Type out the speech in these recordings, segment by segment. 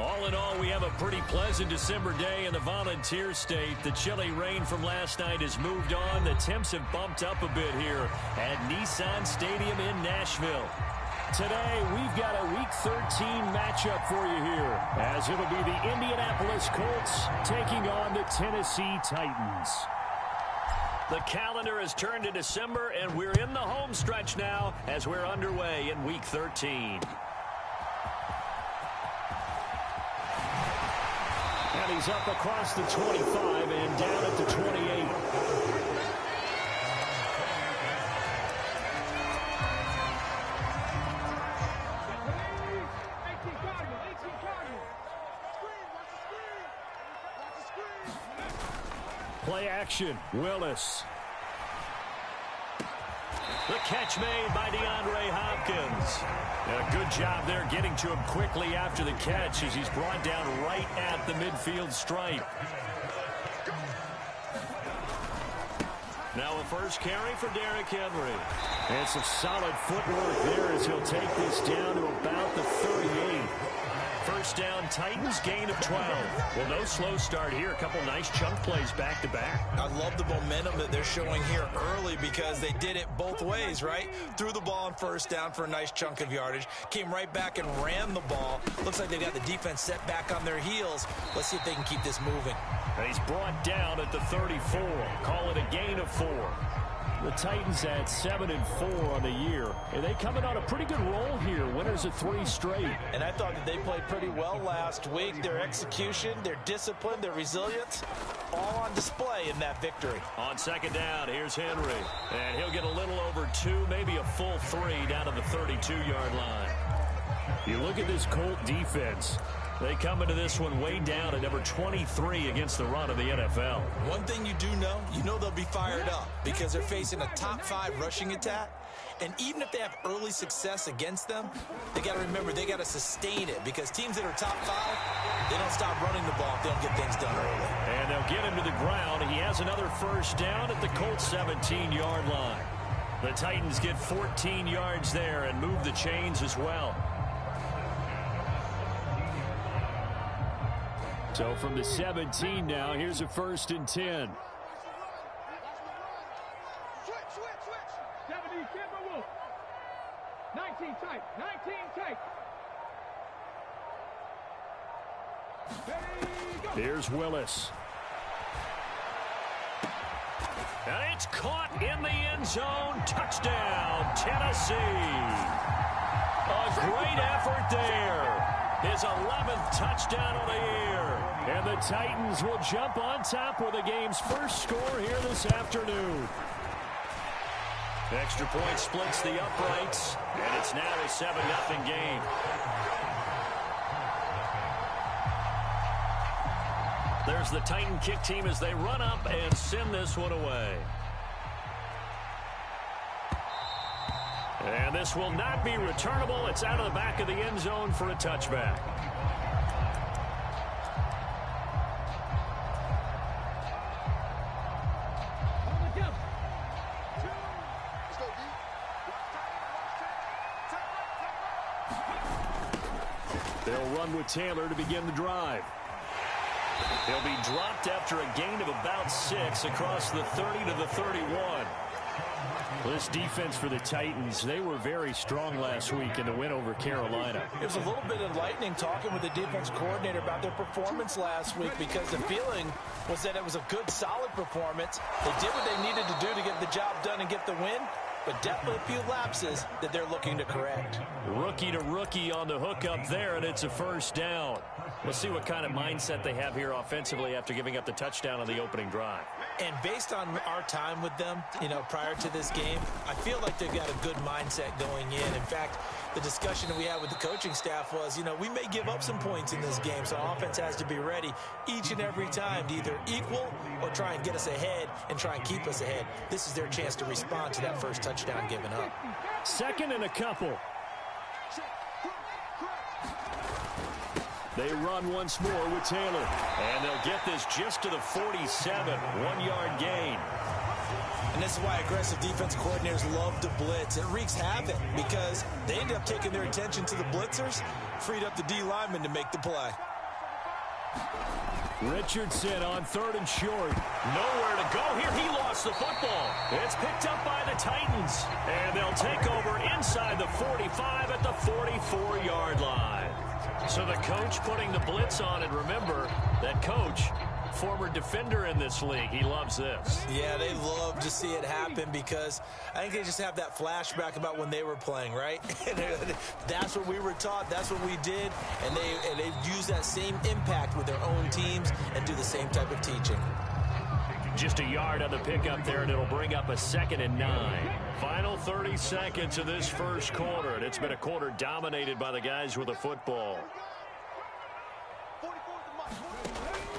All in all, we have a pretty pleasant December day in the Volunteer State. The chilly rain from last night has moved on. The temps have bumped up a bit here at Nissan Stadium in Nashville. Today, we've got a Week 13 matchup for you here, as it'll be the Indianapolis Colts taking on the Tennessee Titans. The calendar has turned to December, and we're in the home stretch now as we're underway in Week 13. And he's up across the 25 and down at the 28. Play action, Willis. The catch made by DeAndre Hopkins. And a good job there getting to him quickly after the catch as he's brought down right at the midfield stripe. Now a first carry for Derrick Henry. And some solid footwork there as he'll take this down to about the 38. First down, Titans, gain of 12. Well, no slow start here. A couple nice chunk plays back-to-back. I love the momentum that they're showing here early because they did it both ways, right? Threw the ball on first down for a nice chunk of yardage. Came right back and ran the ball. Looks like they've got the defense set back on their heels. Let's see if they can keep this moving. And he's brought down at the 34. Call it a gain of 4. The Titans at 7-4 on the year. And they coming on a pretty good roll here. Winners of 3 straight. And I thought that they played pretty well last week. Their execution, their discipline, their resilience, all on display in that victory. On second down, here's Henry. And he'll get a little over 2, maybe a full 3 down to the 32-yard line. You look at this Colt defense. They come into this one way down at number 23 against the run of the NFL. One thing you do know, they'll be fired up because they're facing a top 5 rushing attack. And even if they have early success against them, they got to remember they got to sustain it because teams that are top 5, they don't stop running the ball if they don't get things done early. And they'll get him to the ground. He has another first down at the Colts 17-yard line. The Titans get 14 yards there and move the chains as well. So from the 17 now, here's a 1st and 10. Switch. 70, Kemba Wolf. 19 tight. 19 tight. Here's Willis. And it's caught in the end zone. Touchdown, Tennessee. A great effort there. His 11th touchdown of the year. And the Titans will jump on top with the game's first score here this afternoon. Extra point splits the uprights, and it's now a 7-0 game. There's the Titan kick team as they run up and send this one away. And this will not be returnable. It's out of the back of the end zone for a touchback. They'll run with Taylor to begin the drive. He'll be dropped after a gain of about 6 across the 30 to the 31. This defense for the Titans, they were very strong last week in the win over Carolina. It was a little bit enlightening talking with the defense coordinator about their performance last week because the feeling was that it was a good, solid performance. They did what they needed to do to get the job done and get the win, but definitely a few lapses that they're looking to correct. Rookie to rookie on the hook up there, and it's a first down. We'll see what kind of mindset they have here offensively after giving up the touchdown on the opening drive. And based on our time with them, prior to this game, I feel like they've got a good mindset going in. In fact, the discussion that we had with the coaching staff was, we may give up some points in this game, so offense has to be ready each and every time to either equal or try and get us ahead and try and keep us ahead. This is their chance to respond to that first touchdown given up. 2nd and a couple. They run once more with Taylor. And they'll get this just to the 47. 1-yard gain. And this is why aggressive defense coordinators love to blitz. It wreaks havoc because they end up taking their attention to the blitzers, freed up the D lineman to make the play. Richardson on 3rd and short. Nowhere to go here. He lost the football. It's picked up by the Titans. And they'll take over inside the 45 at the 44-yard line. So the coach putting the blitz on. And remember, that coach, former defender in this league. He loves this. Yeah, they love to see it happen because I think they just have that flashback about when they were playing, right? That's what we were taught. That's what we did. And they've used that same impact with their own teams and do the same type of teaching. Just a yard on the pickup there, and it'll bring up a 2nd and 9. Final 30 seconds of this first quarter, and it's been a quarter dominated by the guys with the football.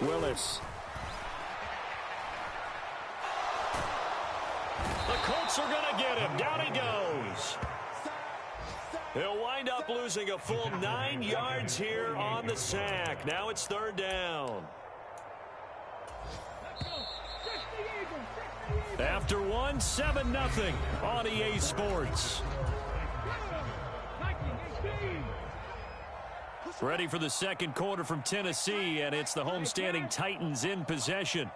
Willis. The Colts are going to get him. Down he goes. He'll wind up losing a full 9 yards here on the sack. Now it's 3rd down. After 7-0 on EA Sports. Ready for the second quarter from Tennessee, and it's the homestanding Titans in possession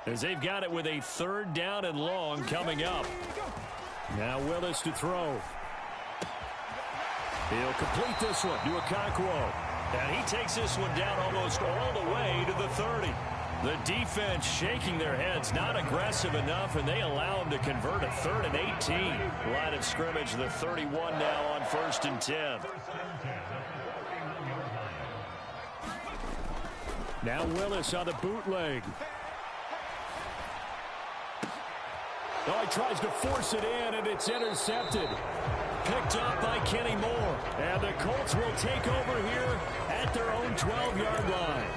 as they've got it with a 3rd down and long coming up. Now Willis to throw. He'll complete this one to Okonkwo. And he takes this one down almost all the way to the 30. The defense shaking their heads, not aggressive enough, and they allow him to convert a 3rd and 18. Line of scrimmage, the 31 now on 1st and 10. Now Willis on the bootleg. Oh, he tries to force it in, and it's intercepted. Picked up by Kenny Moore. And the Colts will take over here at their own 12-yard line.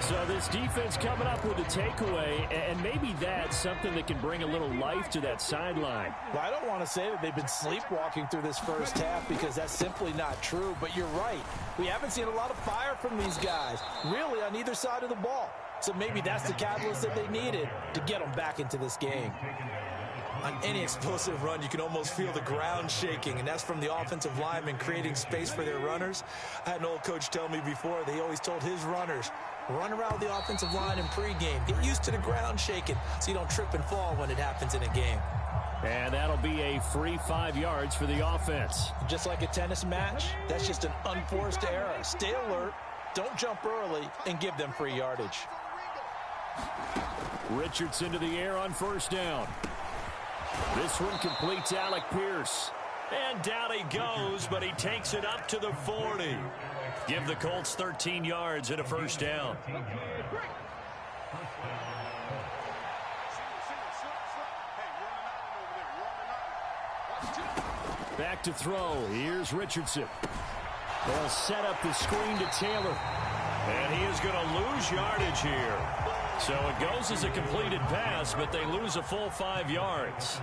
So this defense coming up with a takeaway, and maybe that's something that can bring a little life to that sideline. Well, I don't want to say that they've been sleepwalking through this first half because that's simply not true, but you're right. We haven't seen a lot of fire from these guys, really, on either side of the ball. So maybe that's the catalyst that they needed to get them back into this game. On any explosive run, you can almost feel the ground shaking, and that's from the offensive linemen creating space for their runners. I had an old coach tell me before, they always told his runners, run around the offensive line in pregame. Get used to the ground shaking so you don't trip and fall when it happens in a game. And that'll be a free 5 yards for the offense. Just like a tennis match, that's just an unforced error. Stay alert, don't jump early, and give them free yardage. Richardson to the air on 1st down. This one completes Alec Pierce. And down he goes, but he takes it up to the 40. Give the Colts 13 yards and a 1st down. Back to throw. Here's Richardson. They'll set up the screen to Taylor. And he is going to lose yardage here. So it goes as a completed pass, but they lose a full 5 yards.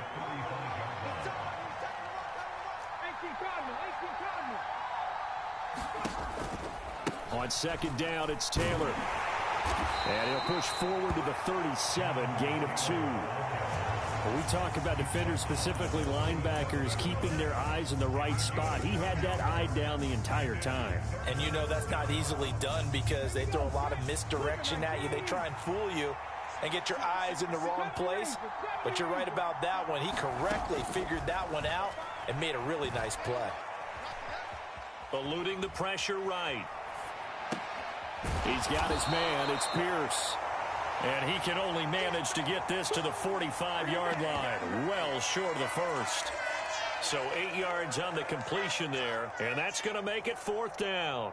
On 2nd down, it's Taylor. And he'll push forward to the 37, gain of 2. When we talk about defenders, specifically linebackers, keeping their eyes in the right spot, he had that eye down the entire time. And you know that's not easily done because they throw a lot of misdirection at you. They try and fool you and get your eyes in the wrong place. But you're right about that one. He correctly figured that one out and made a really nice play. Eluding the pressure right. He's got his man. It's Pierce. And he can only manage to get this to the 45-yard line. Well short of the first. So 8 yards on the completion there. And that's going to make it 4th down.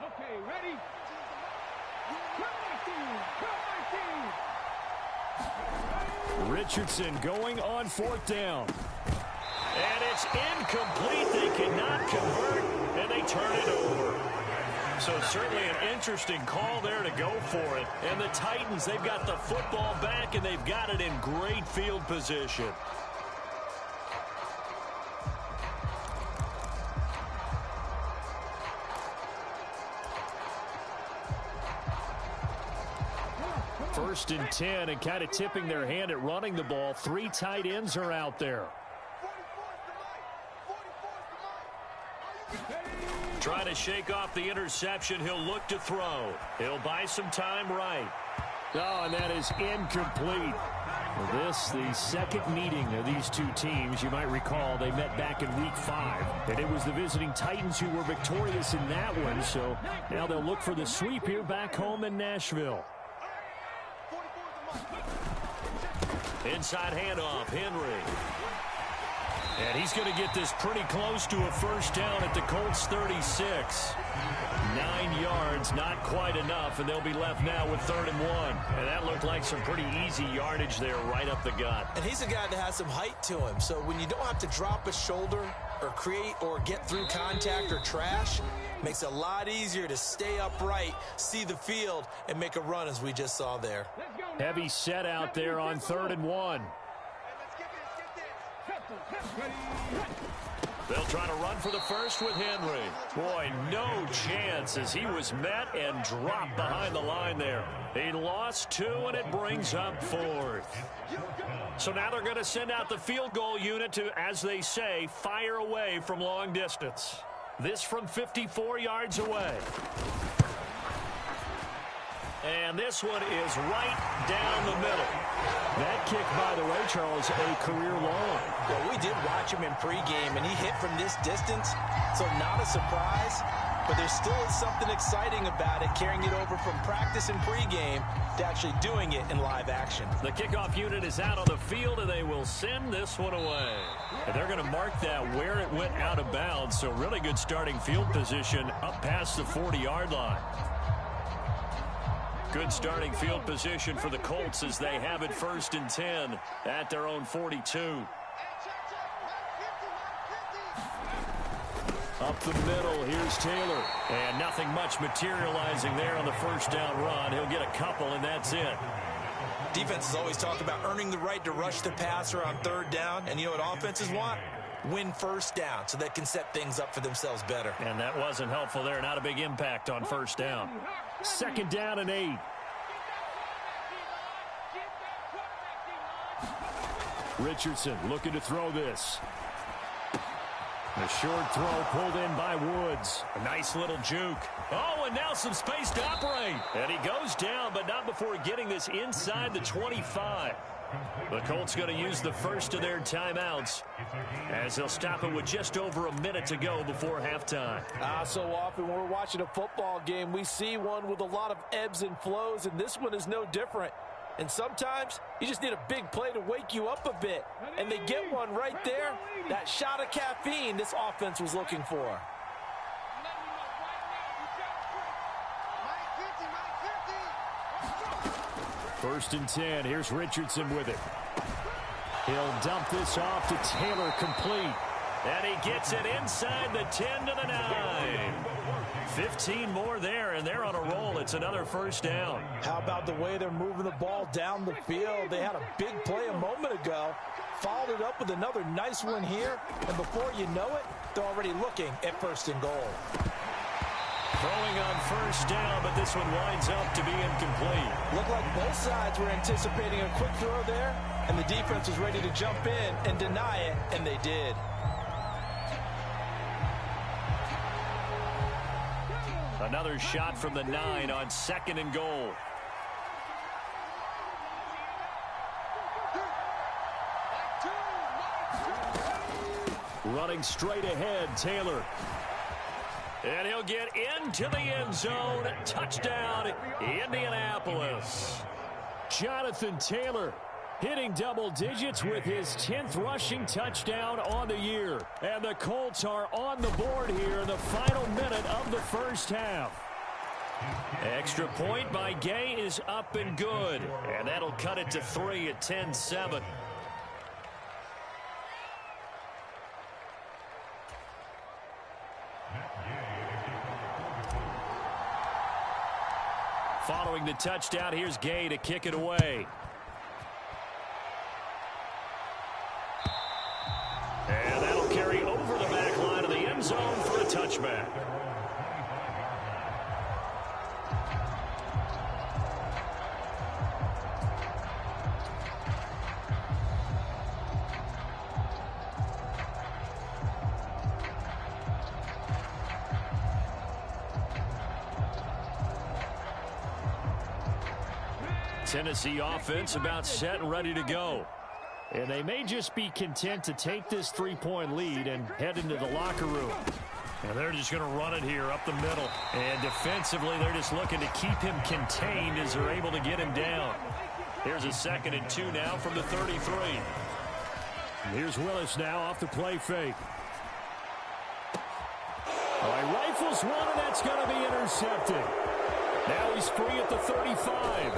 Okay, ready? Richardson going on 4th down. And it's incomplete. They cannot convert, and they turn it over. So certainly an interesting call there to go for it. And the Titans, they've got the football back, and they've got it in great field position. First and 10, and kind of tipping their hand at running the ball. 3 tight ends are out there. Trying to shake off the interception. He'll look to throw. He'll buy some time right. Oh, and that is incomplete. This, the second meeting of these two teams. You might recall they met back in Week 5. And it was the visiting Titans who were victorious in that one. So now they'll look for the sweep here back home in Nashville. Inside handoff, Henry. And he's going to get this pretty close to a first down at the Colts 36. 9 yards, not quite enough, and they'll be left now with 3rd and 1. And that looked like some pretty easy yardage there right up the gut. And he's a guy that has some height to him, so when you don't have to drop a shoulder or create or get through contact or trash, makes it a lot easier to stay upright, see the field, and make a run as we just saw there. Heavy set out there on 3rd and 1. They'll try to run for the first with Henry. Boy, no chance as he was met and dropped behind the line there. He lost 2, and it brings up 4th. So now they're going to send out the field goal unit to, as they say, fire away from long distance. This from 54 yards away. And this one is right down the middle. That kick, by the way, Charles, a career long. Well, we did watch him in pregame, and he hit from this distance, so not a surprise. But there still is something exciting about it, carrying it over from practice and pregame to actually doing it in live action. The kickoff unit is out on the field, and they will send this one away. And they're going to mark that where it went out of bounds, so really good starting field position up past the 40-yard line. Good starting field position for the Colts as they have it 1st and 10 at their own 42. Up the middle, here's Taylor. And nothing much materializing there on the first down run. He'll get a couple, and that's it. Defenses always talk about earning the right to rush the passer on 3rd down. And you know what offenses want? Win first down so they can set things up for themselves better. And that wasn't helpful there. Not a big impact on first down. 2nd down and 8. Richardson looking to throw this. A short throw pulled in by Woods. A nice little juke. Oh, and now some space to operate. And he goes down, but not before getting this inside the 25. The Colts going to use the first of their timeouts as they'll stop it with just over a minute to go before halftime. So often when we're watching a football game, we see one with a lot of ebbs and flows, and this one is no different. And sometimes you just need a big play to wake you up a bit. And they get one right there. That shot of caffeine this offense was looking for. First and 10. Here's Richardson with it. He'll dump this off to Taylor, complete. And he gets it inside the 10 to the 9. 15 more there, and they're on a roll. It's another first down. How about the way they're moving the ball down the field? They had a big play a moment ago, followed it up with another nice one here, and before you know it, they're already looking at 1st and goal. Throwing on first down, but this one winds up to be incomplete. Looked like both sides were anticipating a quick throw there, and the defense was ready to jump in and deny it, and they did. Another shot from the 9 on 2nd and goal. Running straight ahead, Taylor. And he'll get into the end zone. Touchdown, Indianapolis. Jonathan Taylor hitting double digits with his 10th rushing touchdown on the year. And the Colts are on the board here in the final minute of the first half. Extra point by Gay is up and good. And that'll cut it to 3 at 10-7. Following the touchdown, here's Gay to kick it away. And that'll carry over the back line of the end zone for a touchback. Tennessee offense about set and ready to go. And they may just be content to take this three-point lead and head into the locker room. And they're just going to run it here up the middle. And defensively, they're just looking to keep him contained as they're able to get him down. Here's a 2nd and 2 now from the 33. Here's Willis now off the play fake. All right, rifles one, and that's going to be intercepted. Now he's free at the 35.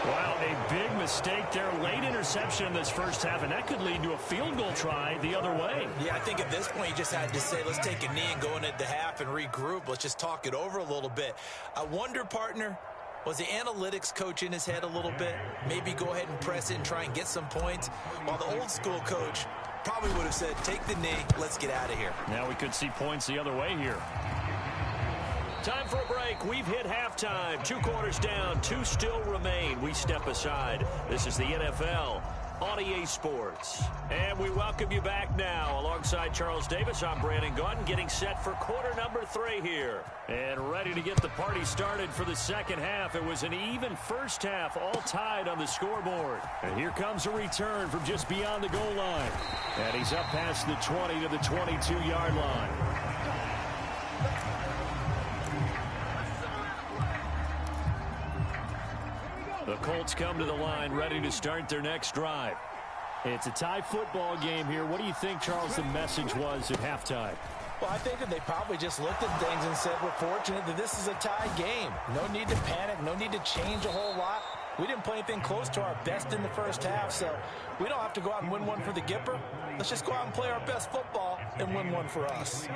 Wow, a big mistake there. Late interception in this first half, and that could lead to a field goal try the other way. Yeah, I think at this point you just had to say, let's take a knee and go into the half and regroup. Let's just talk it over a little bit. I wonder, partner, was the analytics coach in his head a little bit? Maybe go ahead and press it and try and get some points. While the old school coach probably would have said, take the knee, let's get out of here. Now we could see points the other way here. Time for a break. We've hit halftime. 2 quarters down. 2 still remain. We step aside. This is the NFL on EA Sports. And we welcome you back now. Alongside Charles Davis, I'm Brandon Gaudin, getting set for quarter number 3 here. And ready to get the party started for the second half. It was an even first half, all tied on the scoreboard. And here comes a return from just beyond the goal line. And he's up past the 20 to the 22-yard line. The Colts come to the line, ready to start their next drive. It's a tie football game here. What do you think, Charles, the message was at halftime? Well, I think that they probably just looked at things and said, we're fortunate that this is a tie game. No need to panic, no need to change a whole lot. We didn't play anything close to our best in the first half, so we don't have to go out and win one for the Gipper. Let's just go out and play our best football and win one for us.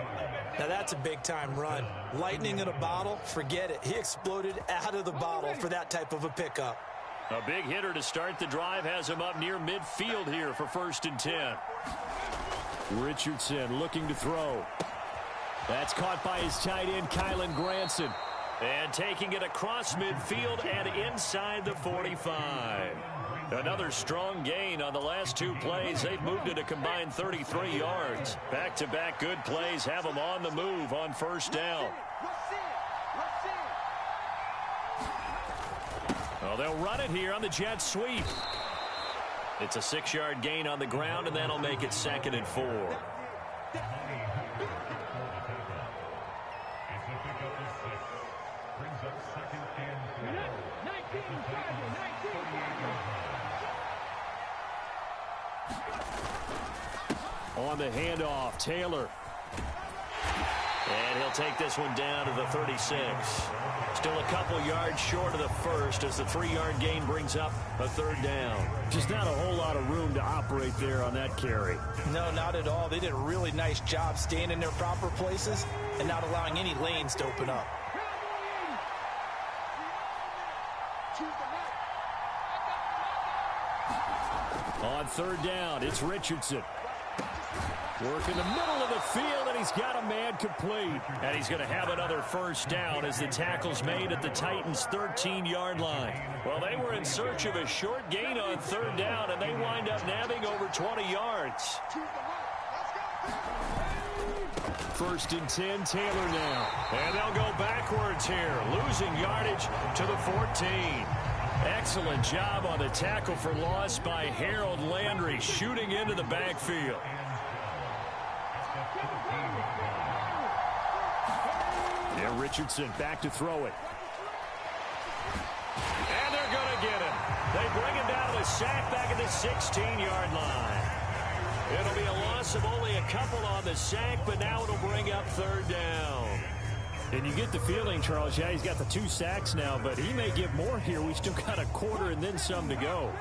Now that's a big-time run. Lightning in a bottle, forget it. He exploded out of the bottle for that type of a pickup. A big hitter to start the drive has him up near midfield here for 1st and 10. Richardson looking to throw. That's caught by his tight end, Kylen Granson. And taking it across midfield and inside the 45. Another strong gain on the last 2 plays. They've moved it a combined 33 yards. Back-to-back good plays have them on the move on 1st down. Well, they'll run it here on the jet sweep. It's a 6-yard gain on the ground, and that'll make it 2nd and 4. On the handoff, Taylor. And he'll take this one down to the 36. Still a couple yards short of the first as the 3-yard gain brings up a 3rd down. Just not a whole lot of room to operate there on that carry. No, not at all. They did a really nice job staying in their proper places and not allowing any lanes to open up. On 3rd down, it's Richardson. Work in the middle of the field, and he's got a man complete. And he's going to have another 1st down as the tackle's made at the Titans' 13-yard line. Well, they were in search of a short gain on 3rd down, and they wind up nabbing over 20 yards. 1st and 10, Taylor now. And they'll go backwards here, losing yardage to the 14. Excellent job on the tackle for loss by Harold Landry, shooting into the backfield. Yeah, Richardson back to throw it. And they're going to get him. They bring him down to the sack back at the 16-yard line. It'll be a loss of only a couple on the sack, but now it'll bring up 3rd down. And you get the feeling, Charles, yeah, he's got the 2 sacks now, but he may give more here. We still got a quarter and then some to go.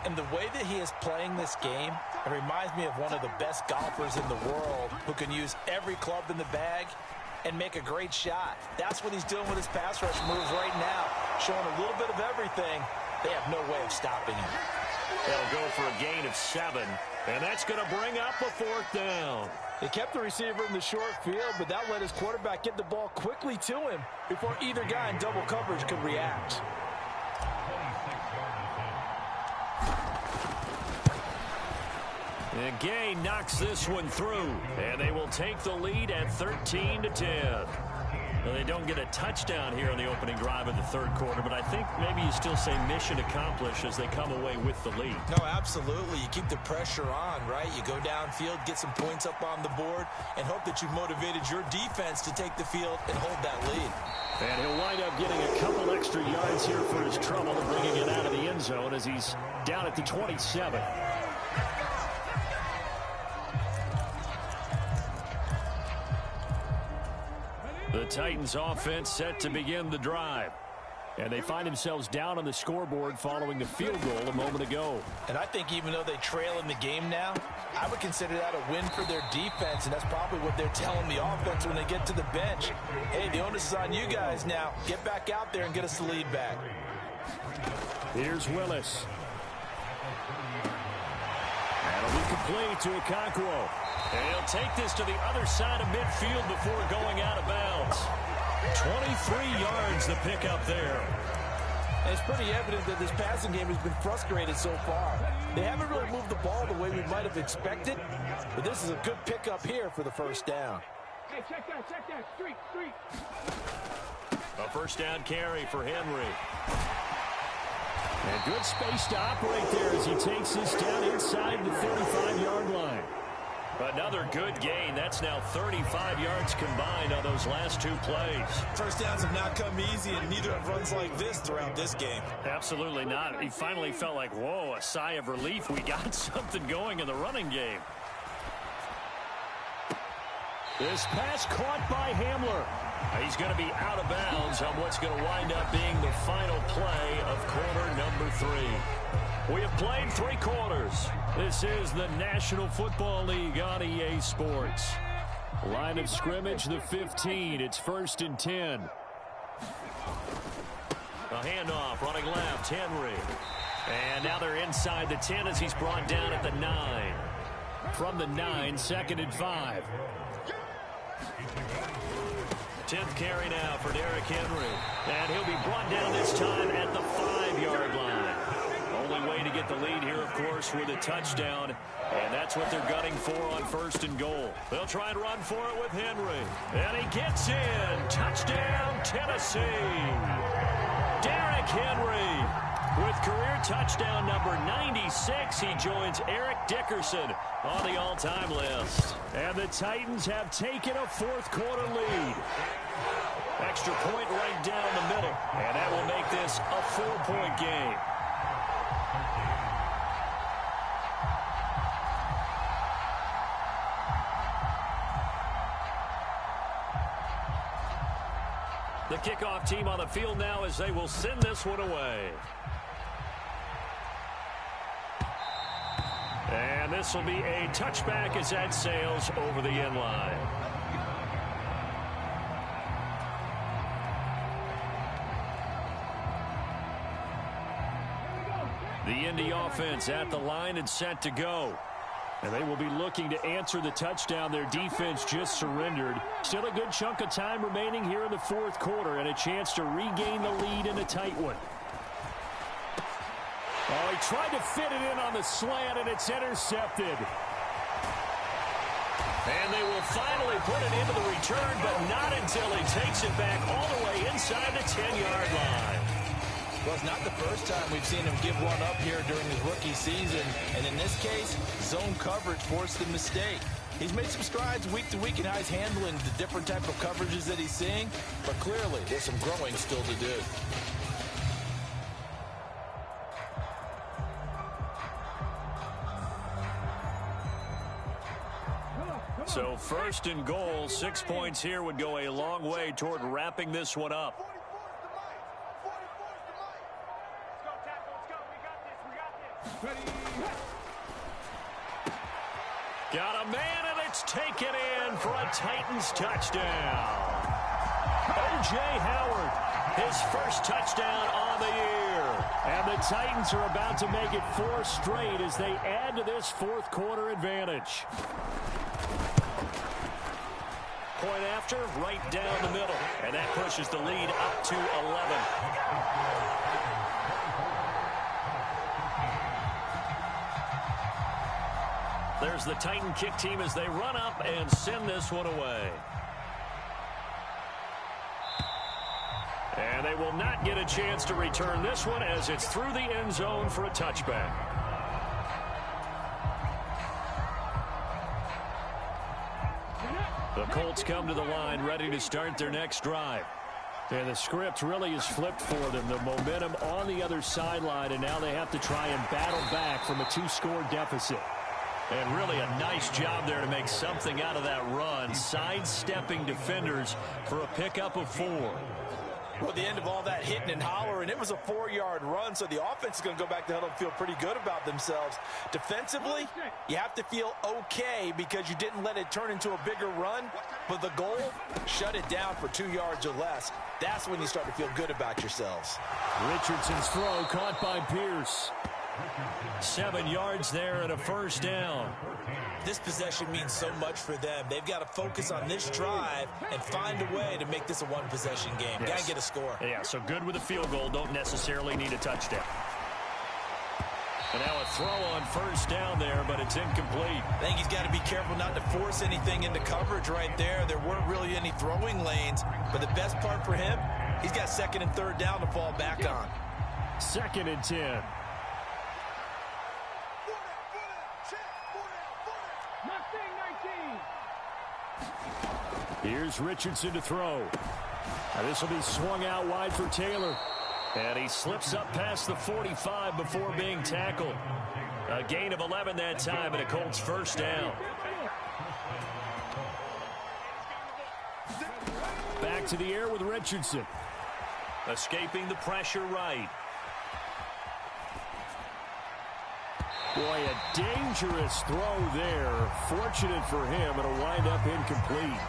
And the way that he is playing this game, it reminds me of one of the best golfers in the world who can use every club in the bag and make a great shot. That's what he's doing with his pass rush moves right now, showing a little bit of everything. They have no way of stopping him. They'll go for a gain of 7, and that's going to bring up a 4th down. They kept the receiver in the short field, but that let his quarterback get the ball quickly to him before either guy in double coverage could react. And Gay knocks this one through, and they will take the lead at 13-10. Well, they don't get a touchdown here on the opening drive of the third quarter, but I think maybe you still say mission accomplished as they come away with the lead. No, absolutely. You keep the pressure on, right? You go downfield, get some points up on the board, and hope that you've motivated your defense to take the field and hold that lead. And he'll wind up getting a couple extra yards here for his trouble and bringing it out of the end zone as he's down at the 27. The Titans offense set to begin the drive. And they find themselves down on the scoreboard following the field goal a moment ago. And I think even though they trail in the game now, I would consider that a win for their defense, and that's probably what they're telling the offense when they get to the bench. Hey, the onus is on you guys now. Get back out there and get us the lead back. Here's Willis. That'll be complete to Okonkwo. And he'll take this to the other side of midfield before going out of bounds. 23 yards the pickup there. And it's pretty evident that this passing game has been frustrated so far. They haven't really moved the ball the way we might have expected, but this is a good pickup here for the first down. Hey, check that, street. A first down carry for Henry. And good space to operate there as he takes this down inside the 35-yard line. Another good gain. That's now 35 yards combined on those last two plays. First downs have not come easy, and neither have runs like this throughout this game. Absolutely not. He finally felt like, whoa, a sigh of relief. We got something going in the running game. This pass caught by Hamler. He's going to be out of bounds on what's going to wind up being the final play of quarter number 3. We have played 3 quarters. This is the National Football League on EA Sports. Line of scrimmage, the 15. It's 1st and 10. A handoff, running left, Henry. And now they're inside the 10 as he's brought down at the 9. From the 9, 2nd and 5. 10th carry now for Derrick Henry. And he'll be brought down this time at the 5-yard line. Only way to get the lead here, of course, with a touchdown. And that's what they're gunning for on 1st and goal. They'll try and run for it with Henry. And he gets in. Touchdown, Tennessee. Derrick Henry with career touchdown number 96. He joins Eric Dickerson on the all-time list. And the Titans have taken a 4th quarter lead. Extra point right down the middle. And that will make this a 4-point game. The kickoff team on the field now as they will send this one away. And this will be a touchback as that sails over the end line. The Indy offense at the line and set to go. And they will be looking to answer the touchdown their defense just surrendered. Still a good chunk of time remaining here in the 4th quarter and a chance to regain the lead in a tight one. Oh, he tried to fit it in on the slant, and it's intercepted. And they will finally put it into the return, but not until he takes it back all the way inside the 10-yard line. Well, it's not the first time we've seen him give one up here during his rookie season. And in this case, zone coverage forced the mistake. He's made some strides week to week in how he's handling the different type of coverages that he's seeing. But clearly, there's some growing still to do. So 1st and goal, 6 points here would go a long way toward wrapping this one up. Got a man, and it's taken in for a Titans touchdown. O.J. Howard, his first touchdown on the year. And the Titans are about to make it 4 straight as they add to this 4th quarter advantage. Point after, right down the middle. And that pushes the lead up to 11. There's the Titan kick team as they run up and send this one away. will not get a chance to return this one as it's through the end zone for a touchback. The Colts come to the line ready to start their next drive. And the script really is flipped for them. The momentum on the other sideline, and now they have to try and battle back from a 2-score deficit. And really a nice job there to make something out of that run, sidestepping defenders for a pickup of 4. Well, the end of all that hitting and hollering, it was a 4-yard run, so the offense is going to go back to huddle and feel pretty good about themselves. Defensively, you have to feel okay because you didn't let it turn into a bigger run, but the goal, shut it down for 2 yards or less. That's when you start to feel good about yourselves. Richardson's throw caught by Pierce. 7 yards there and a first down. This possession means so much for them. They've got to focus on this drive and find a way to make this a one-possession game. Yes. Got to get a score. Yeah, so good with a field goal. Don't necessarily need a touchdown. And now a throw on first down there, but it's incomplete. I think he's got to be careful not to force anything into coverage right there. There weren't really any throwing lanes, but the best part for him, he's got 2nd and 3rd down to fall back on. 2nd and 10. Here's Richardson to throw. Now this will be swung out wide for Taylor. And he slips up past the 45 before being tackled. A gain of 11 that time and a Colts first down. Back to the air with Richardson. Escaping the pressure right. Boy, a dangerous throw there. Fortunate for him, it'll wind up incomplete.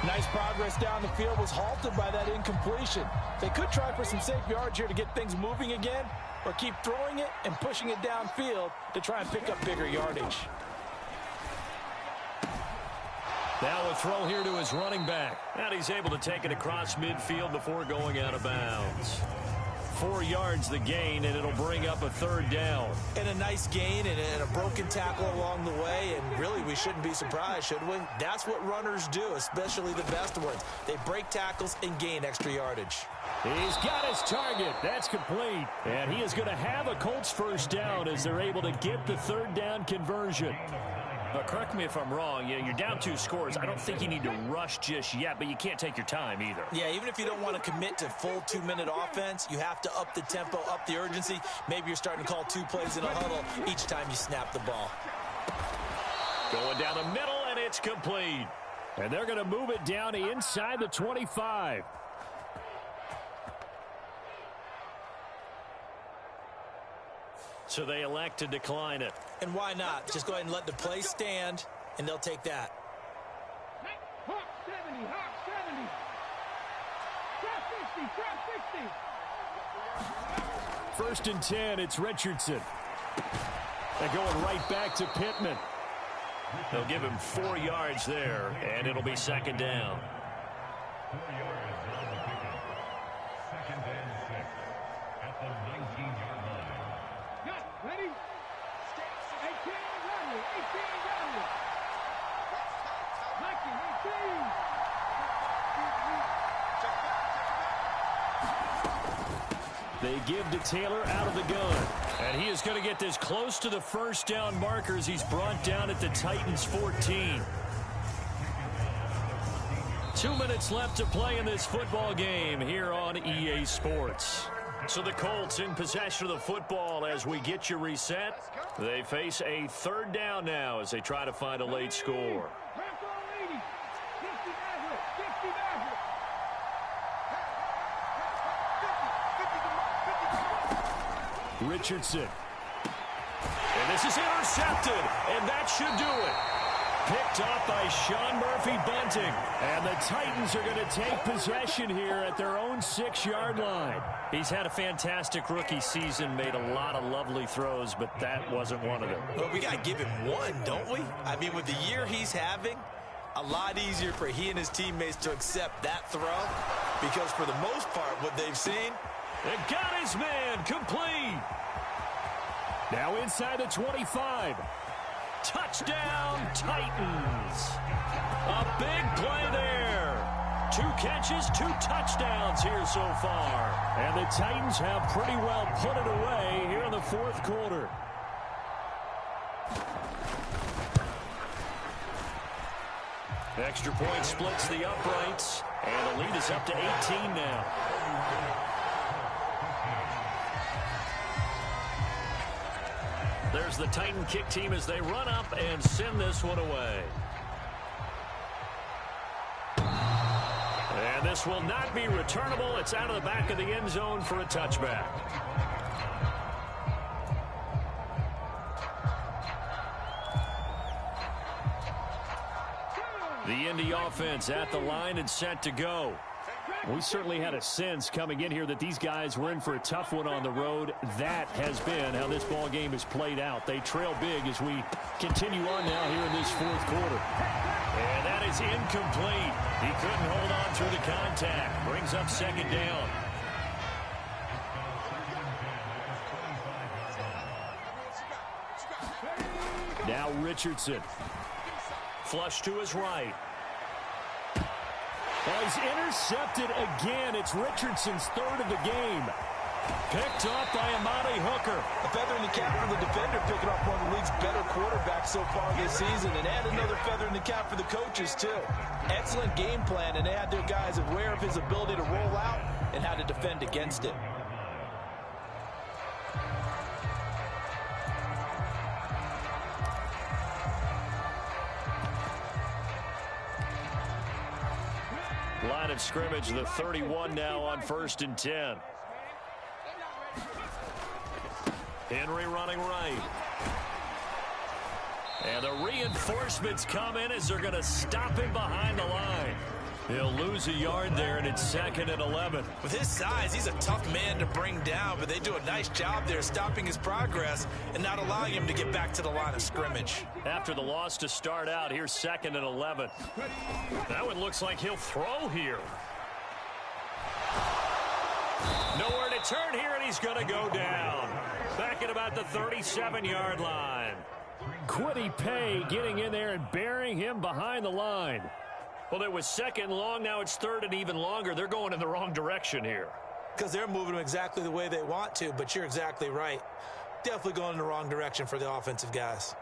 Nice progress down the field was halted by that incompletion. They could try for some safe yards here to get things moving again, or keep throwing it and pushing it downfield to try and pick up bigger yardage. Now a throw here to his running back. And he's able to take it across midfield before going out of bounds. 4 yards the gain, and it'll bring up a 3rd down. And a nice gain and a broken tackle along the way, and really we shouldn't be surprised, should we? That's what runners do, especially the best ones. They break tackles and gain extra yardage. He's got his target. That's complete. And he is going to have a Colts first down as they're able to get the 3rd down conversion. But correct me if I'm wrong, you're down 2 scores. I don't think you need to rush just yet, but you can't take your time either. Yeah, even if you don't want to commit to full 2-minute offense, you have to up the tempo, up the urgency. Maybe you're starting to call 2 plays in a huddle each time you snap the ball. Going down the middle, and it's complete. And they're going to move it down to inside the 25. So they elect to decline it. And why not? Just go ahead and let the play stand, and they'll take that. Hawk 70, Hawk 70. Trap 60, trap 60. 1st and 10, it's Richardson. They're going right back to Pittman. They'll give him 4 yards there, and it'll be 2nd down. 4 yards on the pickup. 2nd and 6 at the 19-yard line. Got ready. 18 ready. 18 ready. 19, 18. They give to Taylor out of the gun. And he is going to get this close to the first down markers. He's brought down at the Titans 14. 2 minutes left to play in this football game here on EA Sports. So the Colts in possession of the football as we get you reset. They face a 3rd down now as they try to find a late score. Richardson. And this is intercepted, and that should do it. Picked off by Sean Murphy-Bunting. And the Titans are going to take possession here at their own 6-yard line. He's had a fantastic rookie season, made a lot of lovely throws, but that wasn't one of them. Well, we got to give him one, don't we? I mean, with the year he's having, a lot easier for he and his teammates to accept that throw because for the most part, what they've seen, and got his man complete. Now inside the 25. Touchdown, Titans. A big play there. 2 catches, 2 touchdowns here so far. And the Titans have pretty well put it away here in the fourth quarter. Extra point splits the uprights, and the lead is up to 18 now. There's the Titan kick team as they run up and send this one away. And this will not be returnable. It's out of the back of the end zone for a touchback. The Indy offense at the line and set to go. We certainly had a sense coming in here that these guys were in for a tough one on the road. That has been how this ball game has played out. They trail big as we continue on now here in this fourth quarter. And that is incomplete. He couldn't hold on through the contact. Brings up second down. Now Richardson. Flush to his right. Oh, he's intercepted again. It's Richardson's third of the game. Picked off by Amani Hooker. A feather in the cap for the defender, picking off one of the league's better quarterbacks so far this season. And add another feather in the cap for the coaches, too. Excellent game plan, and they had their guys aware of his ability to roll out and how to defend against it. Line of scrimmage, the 31 now on 1st and 10. Henry running right. And the reinforcements come in as they're going to stop him behind the line. He'll lose a yard there, and it's 2nd and 11. With his size, he's a tough man to bring down, but they do a nice job there stopping his progress and not allowing him to get back to the line of scrimmage. After the loss to start out, here's 2nd and 11. That one looks like he'll throw here. Nowhere to turn here, and he's going to go down. Back at about the 37-yard line. Kwity Paye getting in there and burying him behind the line. Well, it was 2nd long. Now it's 3rd and even longer. They're going in the wrong direction here. Because they're moving them exactly the way they want to, but you're exactly right. Definitely going in the wrong direction for the offensive guys.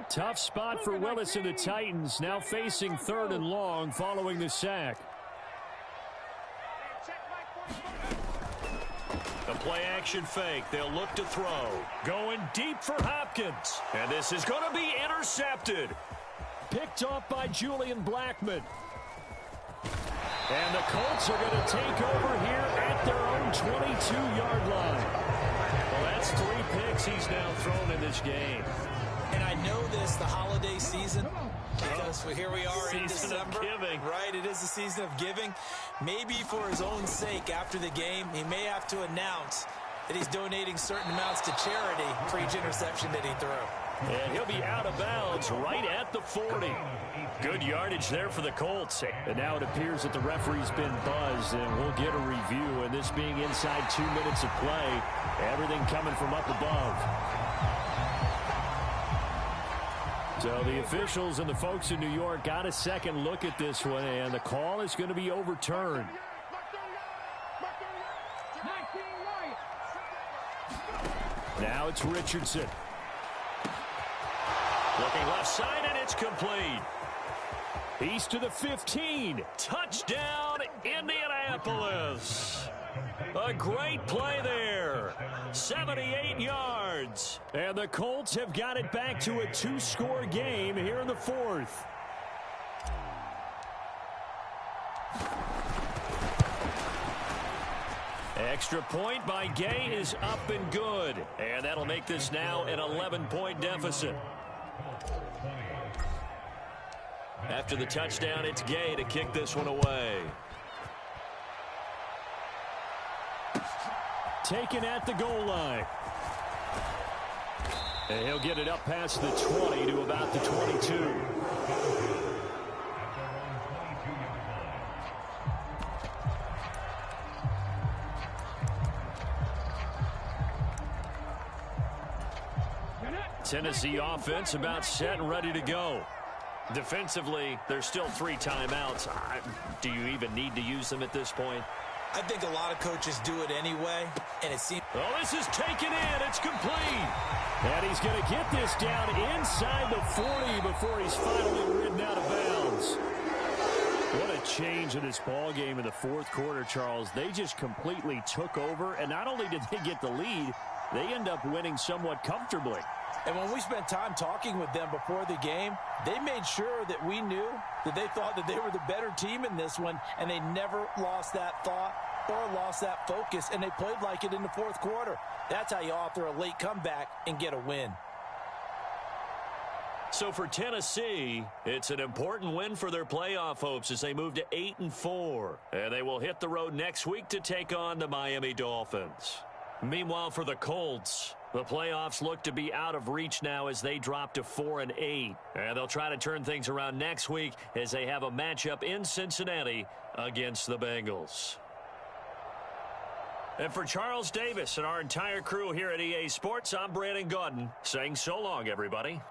Tough spot for Willis and the Titans, now facing 3rd and long following the sack. The play-action fake. They'll look to throw. Going deep for Hopkins. And this is going to be intercepted. Picked off by Julian Blackmon. And the Colts are going to take over here at their own 22-yard line. Well, that's 3 picks he's now thrown in this game. And I know this, the holiday season, because here we are in December. Giving. Right, it is the season of giving. Maybe for his own sake after the game, he may have to announce that he's donating certain amounts to charity for each interception that he threw. And he'll be out of bounds right at the 40. Good yardage there for the Colts. And now it appears that the referee's been buzzed, and we'll get a review. And this being inside 2 minutes of play, everything coming from up above. So the officials and the folks in New York got a second look at this one, and the call is going to be overturned. Now it's Richardson. Looking left side, and it's complete. He's to the 15. Touchdown, Indianapolis. A great play there. 78 yards. And the Colts have got it back to a 2-score game here in the 4th. Extra point by Gay is up and good. And that'll make this now an 11-point deficit. After the touchdown, it's Gay to kick this one away. Taken at the goal line. And he'll get it up past the 20 to about the 22. Tennessee offense about set and ready to go. Defensively, there's still 3 timeouts. Do you even need to use them at this point? I think a lot of coaches do it anyway, and it seems... Oh, this is taken in. It's complete. And he's going to get this down inside the 40 before he's finally ridden out of bounds. What a change in this ball game in the fourth quarter, Charles. They just completely took over, and not only did they get the lead, they end up winning somewhat comfortably. And when we spent time talking with them before the game, they made sure that we knew that they thought that they were the better team in this one, and they never lost that thought or lost that focus, and they played like it in the fourth quarter. That's how you author a late comeback and get a win. So for Tennessee, it's an important win for their playoff hopes as they move to 8-4. And they will hit the road next week to take on the Miami Dolphins. Meanwhile, for the Colts, the playoffs look to be out of reach now as they drop to 4-8. And they'll try to turn things around next week as they have a matchup in Cincinnati against the Bengals. And for Charles Davis and our entire crew here at EA Sports, I'm Brandon Gaudin saying so long, everybody.